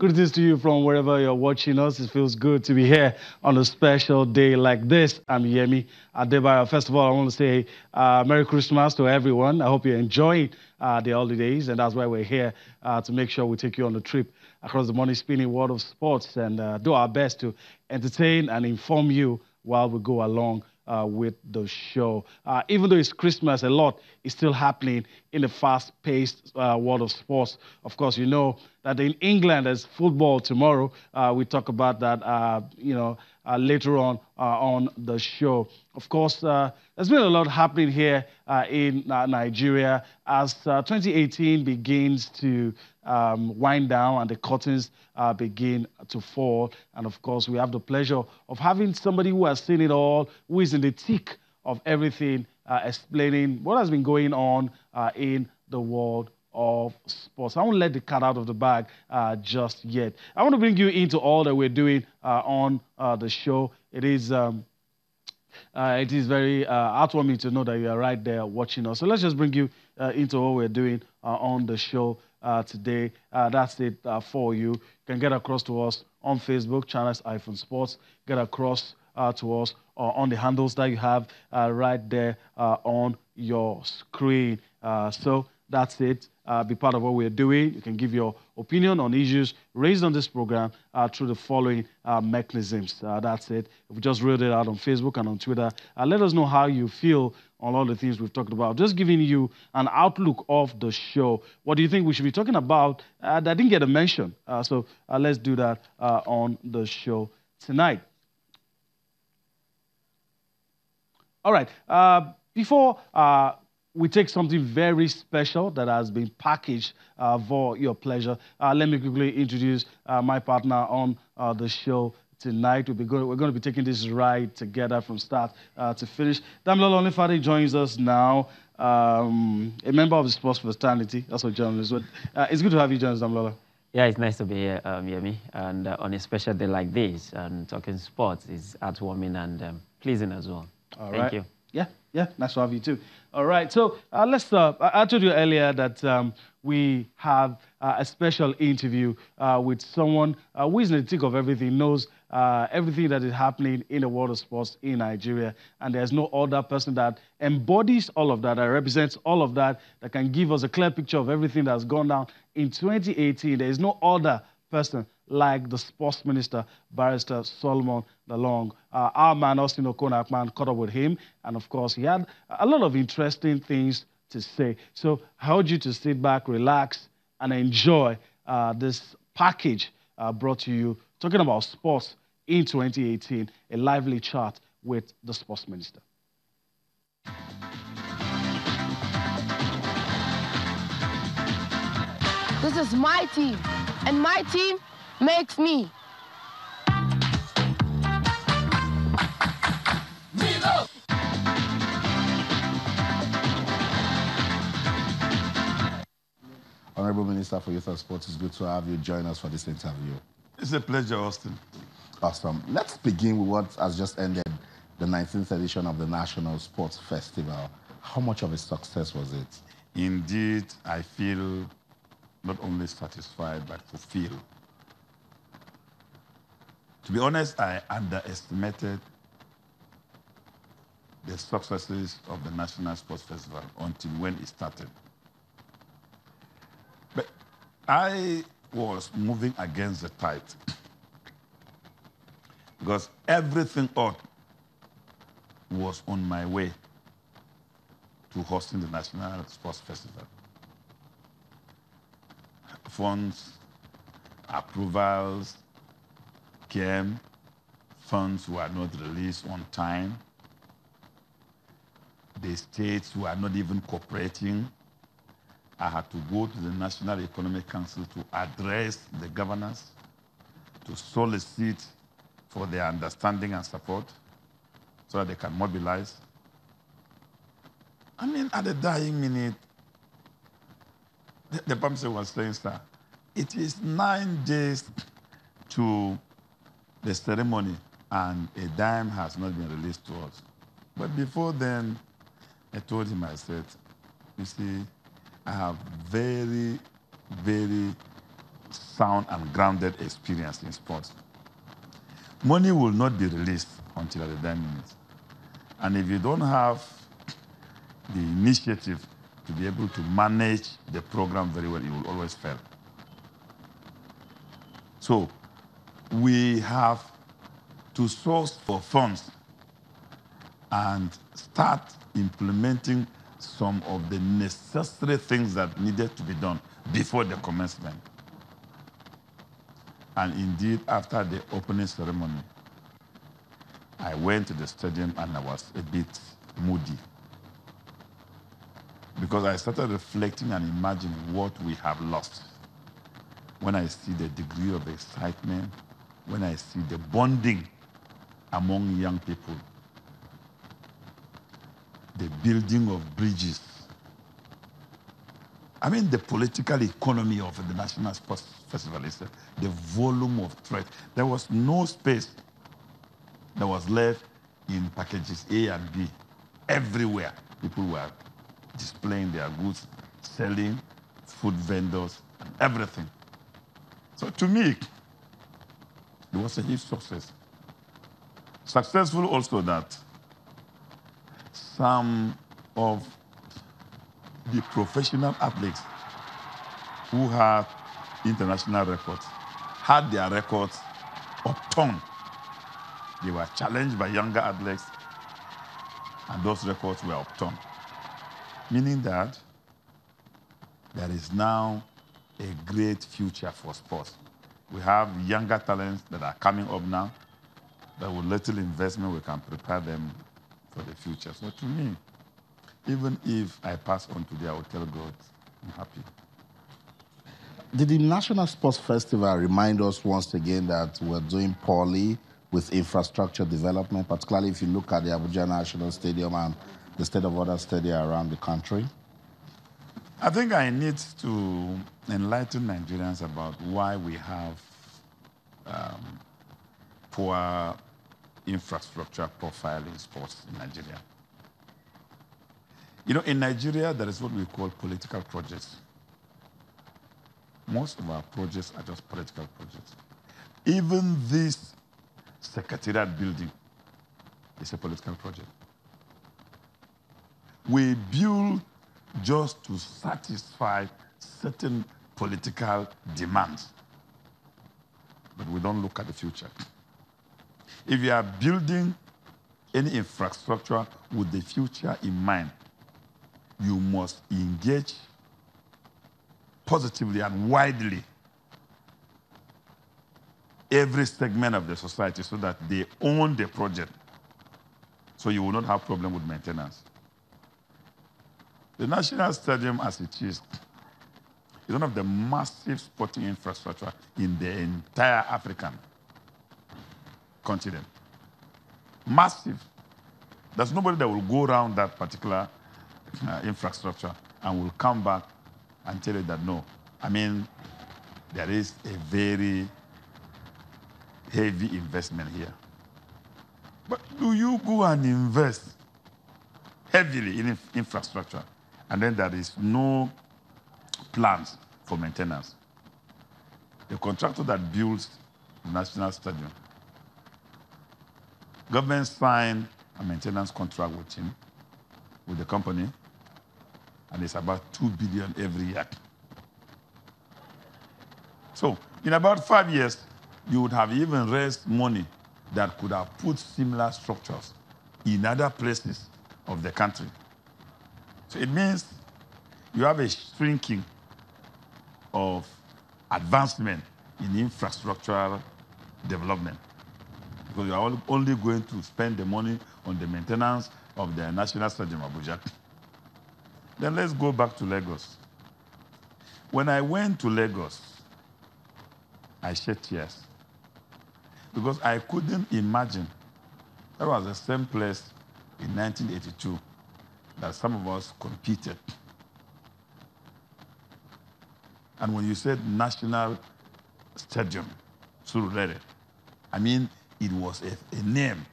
Greetings to you from wherever you're watching us. It feels good to be here on a special day like this. I'm Yemi Adebayo. First of all, I want to say Merry Christmas to everyone. I hope you're enjoying the holidays, and that's why we're here to make sure we take you on a trip across the money spinning world of sports and do our best to entertain and inform you while we go along with the show. Even though it's Christmas, a lot is still happening in the fast-paced world of sports. Of course, you know that in England there's football tomorrow. We talk about that, later on the show. Of course, there's been a lot happening here in Nigeria as 2018 begins to wind down and the curtains begin to fall. And of course, we have the pleasure of having somebody who has seen it all, who is in the thick of everything, explaining what has been going on in the world of sports. I won't let the cat out of the bag just yet. I want to bring you into all that we're doing on the show. It is very heartwarming to know that you are right there watching us. So let's just bring you into what we're doing on the show today. That's it for you. You can get across to us on Facebook, Channels iPhone Sports. Get across to us on the handles that you have right there on your screen. So that's it. Be part of what we're doing. You can give your opinion on issues raised on this program through the following mechanisms. That's it. We just read it out on Facebook and on Twitter. Let us know how you feel on all the things we've talked about. Just giving you an outlook of the show. What do you think we should be talking about that didn't get a mention? So let's do that on the show tonight. All right. Before we take something very special that has been packaged for your pleasure, let me quickly introduce my partner on the show tonight. We're going to be taking this ride together from start to finish. Damilolo Onifade joins us now, a member of the Sports Fraternity, also a journalist. It's good to have you join us, Damilolo. Yeah, it's nice to be here, Yemi, and on a special day like this, and talking sports is heartwarming and pleasing as well. Thank you. Yeah, nice to have you too. All right, so let's. I told you earlier that we have a special interview with someone who is in the thick of everything, knows everything that is happening in the world of sports in Nigeria, and there's no other person that embodies all of that, that represents all of that, that can give us a clear picture of everything that's gone down in 2018. There is no other person like the sports minister, Barrister Solomon Dalung. Our man, Austin Okonakman, caught up with him, and of course, he had a lot of interesting things to say. So I urge you to sit back, relax, and enjoy this package brought to you, talking about sports in 2018, a lively chat with the sports minister. This is my team, and my team makes me. Honorable Minister for Youth and Sports, it's good to have you join us for this interview. It's a pleasure, Austin. Awesome. Let's begin with what has just ended, the 19th edition of the National Sports Festival. How much of a success was it? Indeed, I feel not only satisfied, but fulfilled. To be honest, I underestimated the successes of the National Sports Festival until when it started. But I was moving against the tide because everything else was on my way to hosting the National Sports Festival. Funds, approvals came, funds were not released on time. The states were not even cooperating. I had to go to the National Economic Council to address the governors, to solicit for their understanding and support so that they can mobilize. I mean, at the dying minute, the PAMSE was saying, sir, it is 9 days to the ceremony and a dime has not been released to us. But before then, I told him, I said, you see, I have very, very sound and grounded experience in sports. Money will not be released until at the dying minute. And if you don't have the initiative to be able to manage the program very well, you will always fail. So we have to source for funds and start implementing some of the necessary things that needed to be done before the commencement. And indeed, after the opening ceremony, I went to the stadium and I was a bit moody, because I started reflecting and imagining what we have lost. When I see the degree of excitement, when I see the bonding among young people, the building of bridges. I mean, the political economy of the National Sports Festival is the volume of threat. There was no space that was left in packages A and B. Everywhere, people were displaying their goods, selling, food vendors, and everything. So to me, it was a huge success. Successful also that some of the professional athletes who had international records had their records upturned. They were challenged by younger athletes, and those records were upturned. Meaning that there is now a great future for sports. We have younger talents that are coming up now, that with little investment we can prepare them for the future. So to me, even if I pass on today, I will tell God, I'm happy. Did the National Sports Festival remind us once again that we're doing poorly with infrastructure development, particularly if you look at the Abuja National Stadium and the state of other stadiums around the country? I think I need to enlighten Nigerians about why we have poor infrastructure profile in sports in Nigeria. You know, in Nigeria, there is what we call political projects. Most of our projects are just political projects. Even this secretariat building is a political project. We build just to satisfy certain political demands, but we don't look at the future. If you are building any infrastructure with the future in mind, you must engage positively and widely every segment of the society so that they own the project, so you will not have problem with maintenance. The National Stadium, as it is one of the massive sporting infrastructure in the entire African continent. Massive. There's nobody that will go around that particular infrastructure and will come back and tell you that no. I mean, there is a very heavy investment here. But do you go and invest heavily in infrastructure and then there is no plans for maintenance? The contractor that builds the National Stadium, government signed a maintenance contract with him, with the company, and it's about 2 billion every year. So in about 5 years, you would have even raised money that could have put similar structures in other places of the country. So it means you have a shrinking of advancement in infrastructural development, because you are only going to spend the money on the maintenance of the National Stadium Abuja. Then let's go back to Lagos. When I went to Lagos, I shed tears, because I couldn't imagine that was the same place in 1982 that some of us competed. And when you said National Stadium, Surulere, I mean, it was a name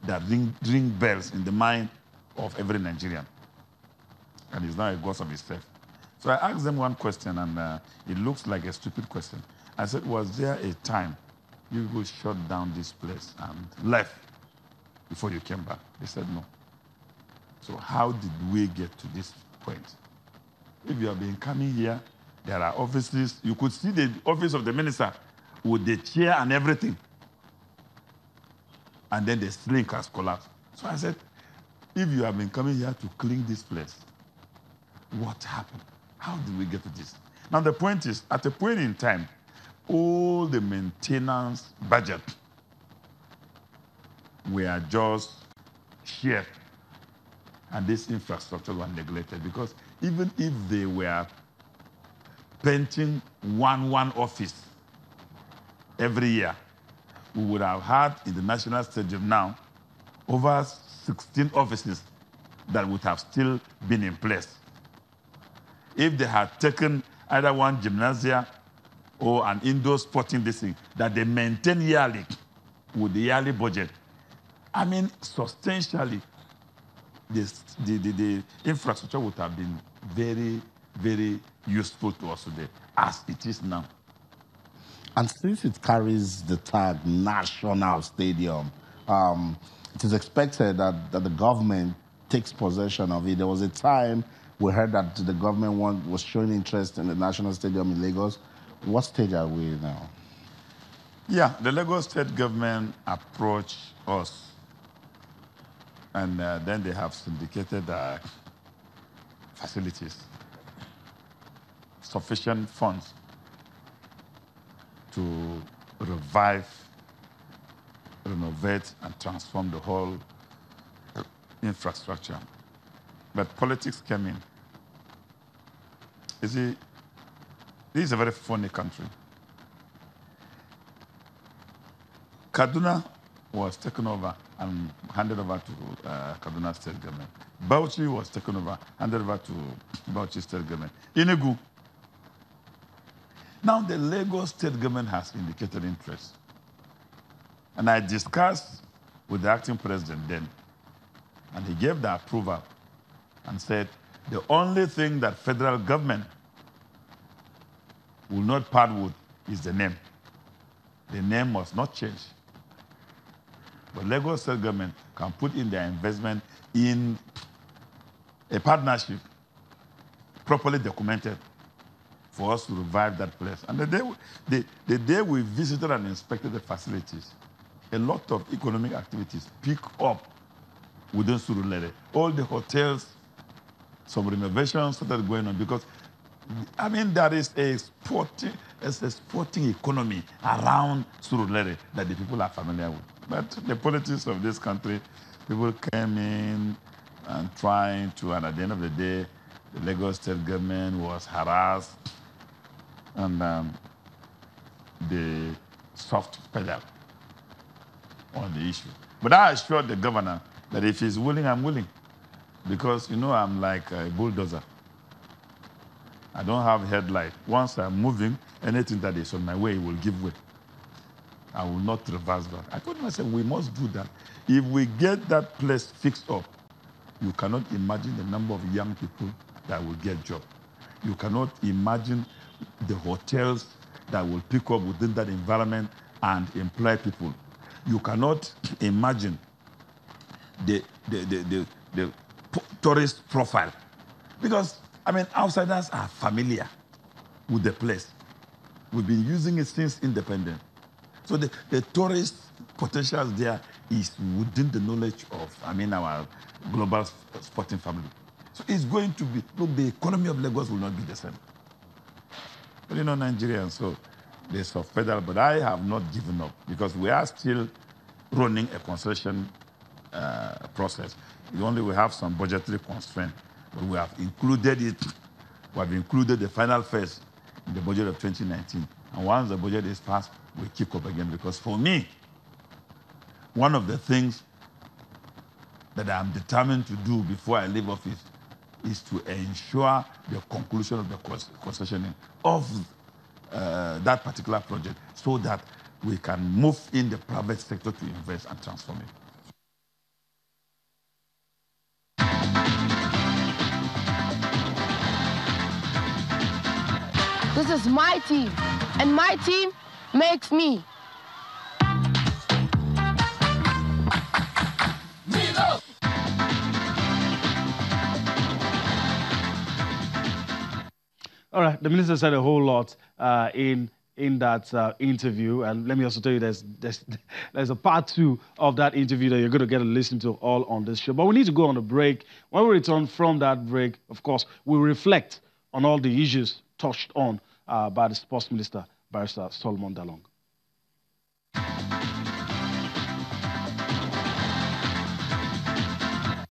that ring bells in the mind of every Nigerian. And it's now a ghost of itself. So I asked them one question, and it looks like a stupid question. I said, was there a time you would shut down this place and left before you came back? They said no. So how did we get to this point? If you have been coming here, there are offices. You could see the office of the minister with the chair and everything. And then the ceiling has collapsed. So I said, if you have been coming here to clean this place, what happened? How did we get to this? Now the point is, at a point in time, all the maintenance budget were just shared, and this infrastructure was neglected, because even if they were painting one office every year, we would have had in the National Stadium now over 16 offices that would have still been in place. If they had taken either one gymnasia or an indoor sporting district that they maintain yearly with the yearly budget, I mean, substantially, the infrastructure would have been very, very useful to us today, as it is now. And since it carries the tag National Stadium, it is expected that the government takes possession of it. There was a time we heard that the government was showing interest in the National Stadium in Lagos. What stage are we now? Yeah, the Lagos state government approached us, and then they have syndicated facilities, sufficient funds to revive, renovate, and transform the whole infrastructure. But politics came in. You see, this is a very funny country. Kaduna was taken over and handed over to Kaduna State Government. Bauchi was taken over, handed over to Bauchi State Government. Enugu. Now the Lagos State Government has indicated interest. And I discussed with the acting president then, and he gave the approval and said, the only thing that federal government will not part with is the name. The name must not change. But Lagos State Government can put in their investment in a partnership properly documented for us to revive that place. And the day we visited and inspected the facilities, a lot of economic activities pick up within Surulere. All the hotels, some renovations started going on, because, I mean, there is a sporting economy around Surulere that the people are familiar with. But the politics of this country, people came in and trying to, and at the end of the day, the Lagos State Government was harassed, and the soft pedal on the issue. But I assured the governor that if he's willing, I'm willing. Because, you know, I'm like a bulldozer. I don't have headlight. Once I'm moving, anything that is on my way will give way. I will not reverse back. I told myself, we must do that. If we get that place fixed up, you cannot imagine the number of young people that will get jobs. You cannot imagine the hotels that will pick up within that environment and employ people. You cannot imagine the tourist profile. Because, I mean, outsiders are familiar with the place. We've been using it since independence. So the tourist potential there is within the knowledge of, I mean, our global sporting family. So it's going to be, look, the economy of Lagos will not be the same. But you know, Nigerians, so they soft pedal, but I have not given up, because we are still running a concession process. We have some budgetary constraint, but we have included it. We have included the final phase in the budget of 2019. And once the budget is passed, we kick up again. Because for me, one of the things that I'm determined to do before I leave office is to ensure the conclusion of the concessioning of that particular project, so that we can move in the private sector to invest and transform it. This is my team, and my team makes me. All right, the minister said a whole lot in that interview, and let me also tell you there's a part 2 of that interview that you're going to get to listen to all on this show. But we need to go on a break. When we return from that break, of course, we'll reflect on all the issues touched on by the sports minister, Barrister Solomon Dalung.